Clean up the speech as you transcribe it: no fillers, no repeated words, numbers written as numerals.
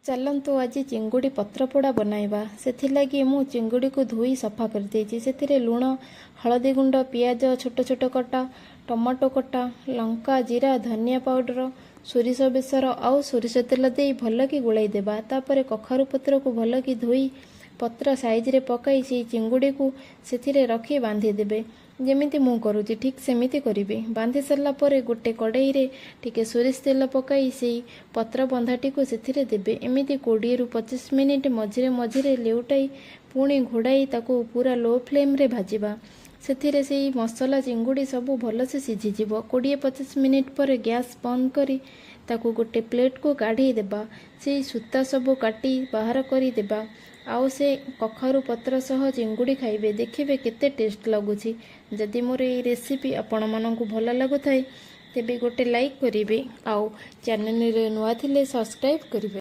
चलतु आज चिंगुड़ी पत्रपोड़ा बनाइबा। सेथिलागी मु चिंगुड़ी को धोई सफा कर देछि। सेथिरे लुण, हळदी गुंड, पियाज छोट छोट कटा, टमाटो कटा, लंका, जीरा, धनिया पाउडर, सोरिष बेसर आउ सोरिष तेल दे भल कि गुलाई देबा। तापरे कखारु पत्र को भल कि धोई पत्र साइज रे पकाई से चिंगुड़ी को सेथिरे रखी बांधी देबे। जेमिति मु करूची ठीक सेमिति करिवे। बांधी सरला परे गोटे कड़ाई रे टिके सोरिष तेल पकाई से पत्र बंधाटी को सेथिरे देबे। एमिति 20 रु 25 मिनिट मझिरे मझिरे लेउटाई पुणी घोड़ाई ताको पूरा लो फ्लेम रे भाजिबा। सेथिरे से मसला चिंगुड़ी सबू भलसे सिझीजिव। 20-25 मिनिट पर गैस बंद करी ताको गोटे प्लेट को काढ़ी देबा। से सूता सबू काटी बाहर करी देबा। आउ से कखारु पत्र सह चिंगुड़ी खाइबे। देखिबे केते टेस्ट लगुछि। जदि मोर ए रेसिपी आपण मानकु भल लागुथाय तेबे गोटे लाइक करिवे। आउ चैनल रे नुआ थिले सब्सक्राइब करिवे।